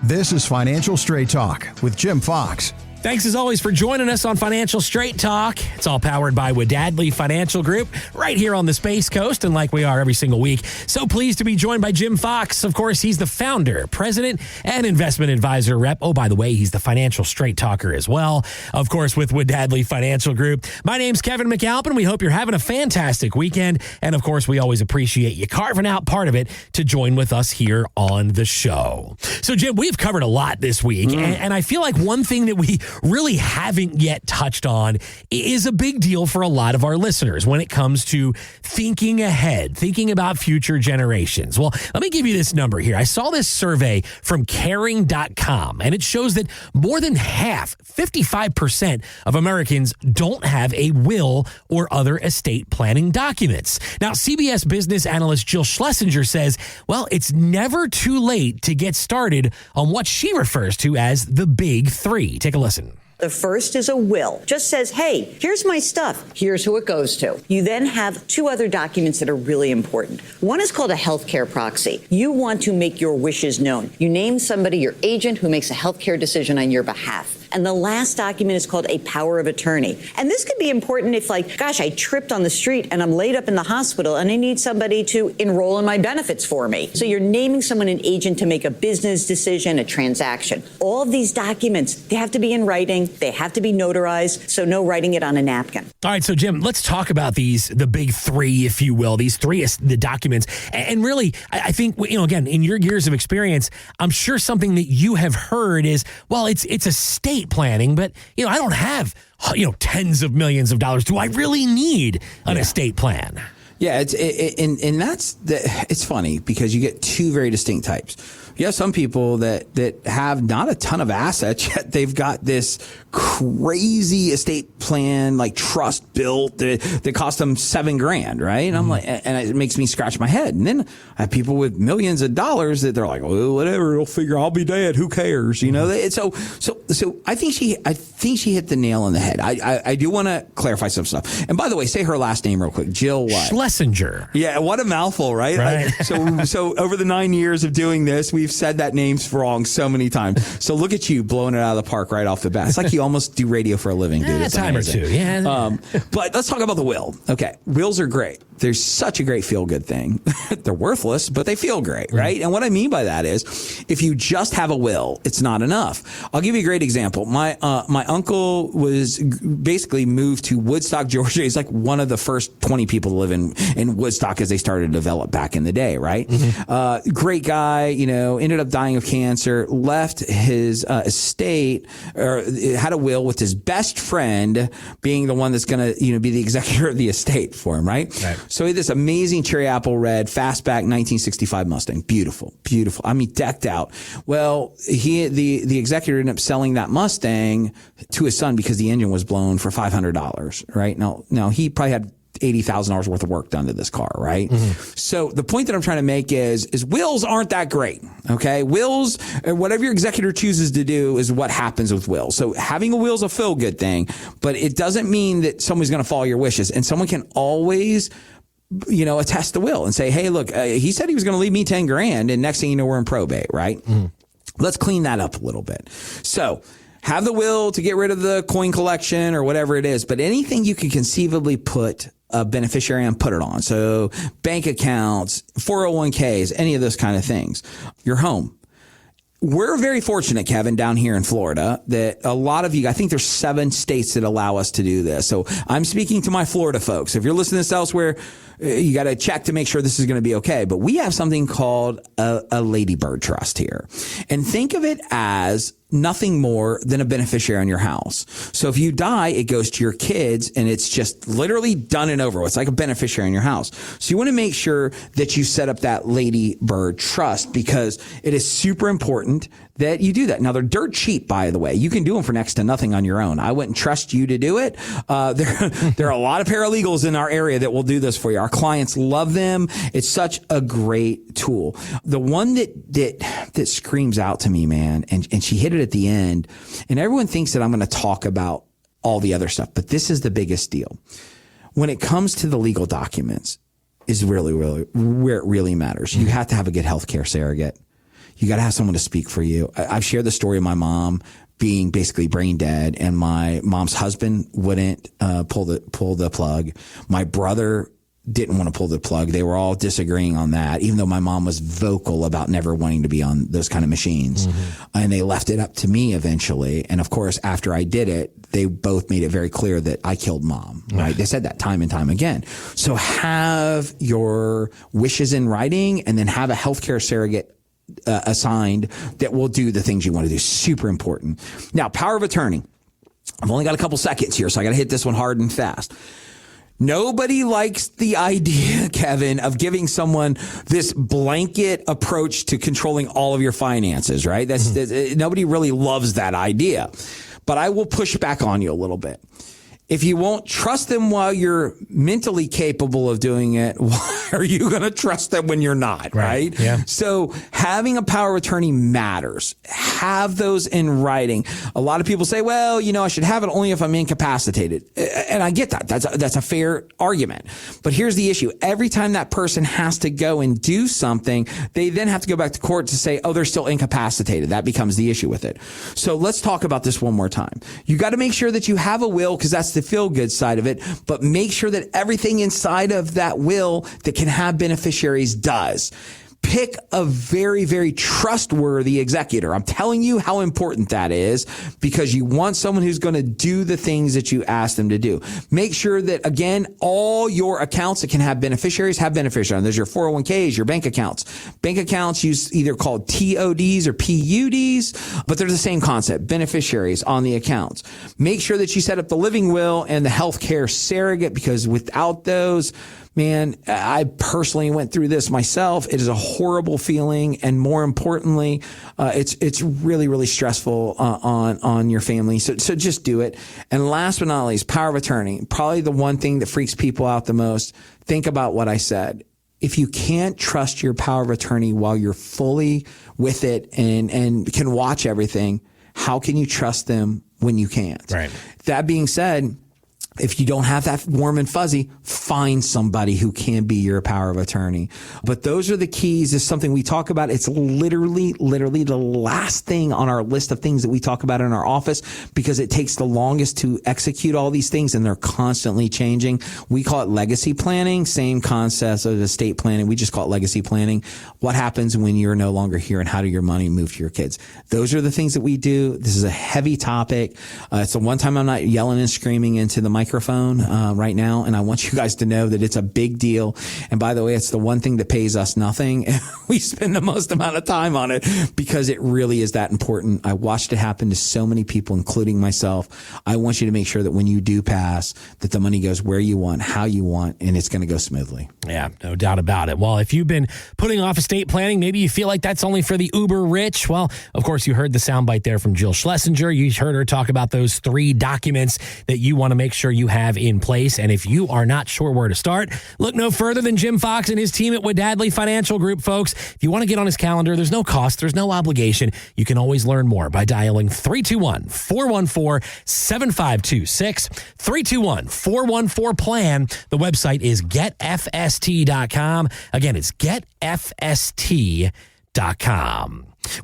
This is Financial Straight Talk with Jim Fox. Thanks as always for joining us on Financial Straight Talk. It's all powered by Wadadley Financial Group right here on the Space Coast, and like we are every single week. So pleased to be joined by Jim Fox. Of course, he's the founder, president, and investment advisor rep. Oh, by the way, he's the Financial Straight Talker as well, of course, with Wadadley Financial Group. My name's Kevin McAlpin. We hope you're having a fantastic weekend. And of course, we always appreciate you carving out part of it to join with us here on the show. So, Jim, we've covered a lot this week, and I feel like one thing that we really haven't yet touched on is a big deal for a lot of our listeners when it comes to thinking ahead, thinking about future generations. Well, let me give you this number here. I saw this survey from caring.com, and it shows that more than half, 55% of Americans don't have a will or other estate planning documents. Now, CBS business analyst Jill Schlesinger says, well, it's never too late to get started on what she refers to as the big three. Take a listen. The first is a will. Just says, hey, here's my stuff. Here's who it goes to. You then have two other documents that are really important. One is called a healthcare proxy. You want to make your wishes known. You name somebody, your agent, who makes a healthcare decision on your behalf. And the last document is called a power of attorney. And this could be important if, like, gosh, I tripped on the street and I'm laid up in the hospital and I need somebody to enroll in my benefits for me. So you're naming someone an agent to make a business decision, a transaction. All of these documents, they have to be in writing. They have to be notarized. So no writing it on a napkin. All right. So, Jim, let's talk about the big three, if you will, these three, the documents. And really, I think, again, in your years of experience, I'm sure something that you have heard is, well, it's estate planning, but I don't have tens of millions of dollars. Do I really need an estate plan? Yeah, it's funny because you get two very distinct types. You have some people that have not a ton of assets, yet they've got this crazy estate plan, like trust built that cost them $7,000, right? And I'm like, and it makes me scratch my head. And then I have people with millions of dollars that they're like, well, whatever, they'll figure I'll be dead. Who cares? So I think she hit the nail on the head. I do want to clarify some stuff. And by the way, say her last name real quick. Jill what? Schlesinger. Yeah, what a mouthful, right? Right. So over the 9 years of doing this, we've said that name's wrong so many times. So look at you blowing it out of the park right off the bat. It's like you almost do radio for a living, dude. A time or two, yeah. But let's talk about the will. Okay, wills are great. They're such a great feel-good thing. They're worthless, but they feel great, right? And what I mean by that is, if you just have a will, it's not enough. I'll give you a great example. My uncle was basically moved to Woodstock, Georgia. He's like one of the first 20 people to live in Woodstock as they started to develop back in the day, right? Great guy, ended up dying of cancer, left his estate, or had a will with his best friend being the one that's going to, be the executor of the estate for him, right? So he had this amazing cherry apple red fastback 1965 Mustang. Beautiful, beautiful. I mean, decked out. Well, the executor ended up selling that Mustang to his son because the engine was blown for $500, right? Now he probably had $80,000 worth of work done to this car, right? So the point that I'm trying to make is wills aren't that great, okay? Wills, whatever your executor chooses to do is what happens with wills. So having a will is a feel-good thing, but it doesn't mean that someone's going to follow your wishes. And someone can always attest the will and say, hey, look, he said he was going to leave me $10,000, and next thing you know, we're in probate, right? Let's clean that up a little bit. So have the will to get rid of the coin collection or whatever it is, but anything you can conceivably put a beneficiary on, put it on. So bank accounts, 401ks, any of those kind of things. Your home. We're very fortunate, Kevin, down here in Florida, that a lot of you, I think there's 7 states that allow us to do this. So I'm speaking to my Florida folks. If you're listening to this elsewhere, you got to check to make sure this is going to be okay. But we have something called a Ladybird Trust here. And think of it as nothing more than a beneficiary on your house. So if you die, it goes to your kids and it's just literally done and over. It's like a beneficiary in your house. So you want to make sure that you set up that Ladybird Trust because it is super important that you do that. Now, they're dirt cheap, by the way. You can do them for next to nothing on your own. I wouldn't trust you to do it. There are a lot of paralegals in our area that will do this for you. Our clients love them. It's such a great tool. The one that screams out to me, man, and she hit it at the end, and everyone thinks that I'm going to talk about all the other stuff, but this is the biggest deal. When it comes to the legal documents is really, really where it really matters. You have to have a good healthcare surrogate. you got to have someone to speak for you. I've shared the story of my mom being basically brain dead, and my mom's husband wouldn't pull the plug. My brother didn't want to pull the plug. They were all disagreeing on that, even though my mom was vocal about never wanting to be on those kind of machines. And they left it up to me eventually. And of course, after I did it, they both made it very clear that I killed mom, right? They said that time and time again. So have your wishes in writing, and then have a healthcare surrogate assigned that will do the things you want to do. Super important. Now, power of attorney. I've only got a couple seconds here, so I got to hit this one hard and fast. Nobody likes the idea, Kevin, of giving someone this blanket approach to controlling all of your finances, right? Nobody really loves that idea. But I will push back on you a little bit. If you won't trust them while you're mentally capable of doing it, why are you going to trust them when you're not, right? Yeah. So having a power of attorney matters. Have those in writing. A lot of people say, well, I should have it only if I'm incapacitated. And I get that. That's a fair argument. But here's the issue. Every time that person has to go and do something, they then have to go back to court to say, oh, they're still incapacitated. That becomes the issue with it. So let's talk about this one more time. You got to make sure that you have a will, because that's the feel good side of it, but make sure that everything inside of that will that can have beneficiaries does. Pick a very, very trustworthy executor. I'm telling you how important that is, because you want someone who's going to do the things that you ask them to do. Make sure that, again, all your accounts that can have beneficiaries have beneficiaries. There's your 401ks, your bank accounts. Bank accounts use either called TODs or PUDs, but they're the same concept, beneficiaries on the accounts. Make sure that you set up the living will and the healthcare surrogate, because without those, man, I personally went through this myself. It is a horrible feeling, and more importantly, it's really, really stressful on your family. So just do it. And last but not least, power of attorney. Probably the one thing that freaks people out the most. Think about what I said. If you can't trust your power of attorney while you're fully with it and can watch everything, how can you trust them when you can't? Right. That being said, if you don't have that warm and fuzzy, find somebody who can be your power of attorney. But those are the keys. It's something we talk about. It's literally the last thing on our list of things that we talk about in our office, because it takes the longest to execute all these things, and they're constantly changing. We call it legacy planning, same concept as estate planning. We just call it legacy planning. What happens when you're no longer here, and how do your money move to your kids? Those are the things that we do. This is a heavy topic. It's the one time I'm not yelling and screaming into the microphone right now, and I want you guys to know that it's a big deal. And by the way, it's the one thing that pays us nothing. We spend the most amount of time on it because it really is that important. I watched it happen to so many people, including myself. I want you to make sure that when you do pass, that the money goes where you want, how you want, and it's going to go smoothly. Yeah, no doubt about it. Well, if you've been putting off estate planning, maybe you feel like that's only for the uber rich. Well, of course, you heard the soundbite there from Jill Schlesinger. You heard her talk about those 3 documents that you want to make sure you have in place. And if you are not sure where to start, look no further than Jim Fox and his team at Wadadley Financial Group, folks. If you want to get on his calendar, there's no cost, there's no obligation. You can always learn more by dialing 321-414-7526, 321-414-PLAN. The website is getfst.com. Again, it's getfst.com.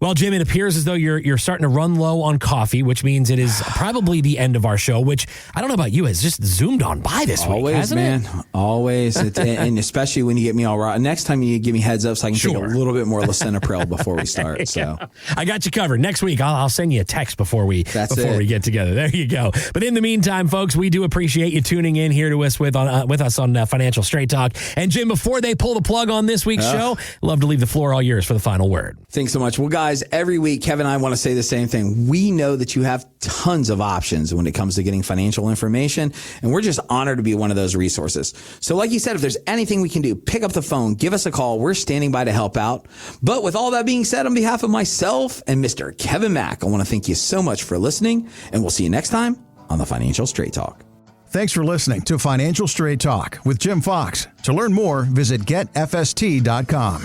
Well, Jim, it appears as though you're starting to run low on coffee, which means it is probably the end of our show, which I don't know about you, has just zoomed on by this week, hasn't it? Always, and especially when you get me all right. Next time you give me heads up so I can take a little bit more lisinopril before we start. So I got you covered. Next week, I'll send you a text before we get together. There you go. But in the meantime, folks, we do appreciate you tuning in here to us with us on Financial Straight Talk. And Jim, before they pull the plug on this week's show, love to leave the floor all yours for the final word. Thanks so much. Well, guys, every week, Kevin and I want to say the same thing. We know that you have tons of options when it comes to getting financial information, and we're just honored to be one of those resources. So like you said, if there's anything we can do, pick up the phone, give us a call. We're standing by to help out. But with all that being said, on behalf of myself and Mr. Kevin Mack, I want to thank you so much for listening, and we'll see you next time on the Financial Straight Talk. Thanks for listening to Financial Straight Talk with Jim Fox. To learn more, visit getfst.com.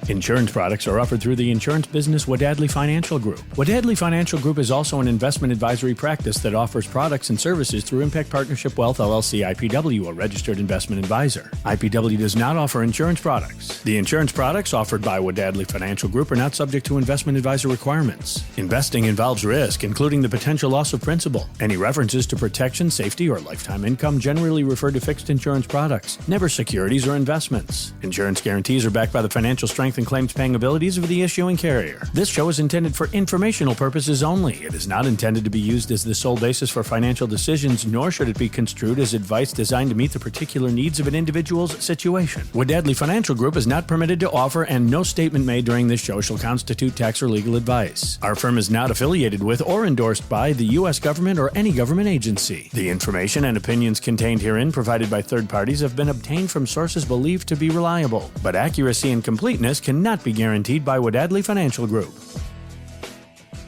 Insurance products are offered through the insurance business Wadadley Financial Group. Wadadley Financial Group is also an investment advisory practice that offers products and services through Impact Partnership Wealth LLC IPW, a registered investment advisor. IPW does not offer insurance products. The insurance products offered by Wadadley Financial Group are not subject to investment advisor requirements. Investing involves risk, including the potential loss of principal. Any references to protection, safety, or lifetime income generally refer to fixed insurance products, never securities or investments. Insurance guarantees are backed by the financial strength and claims paying abilities of the issuing carrier. This show is intended for informational purposes only. It is not intended to be used as the sole basis for financial decisions, nor should it be construed as advice designed to meet the particular needs of an individual's situation. Wadadley Financial Group is not permitted to offer, and no statement made during this show shall constitute tax or legal advice. Our firm is not affiliated with or endorsed by the U.S. government or any government agency. The information and opinions contained herein provided by third parties have been obtained from sources believed to be reliable, but accuracy and completeness cannot be guaranteed by Wadadley Financial Group.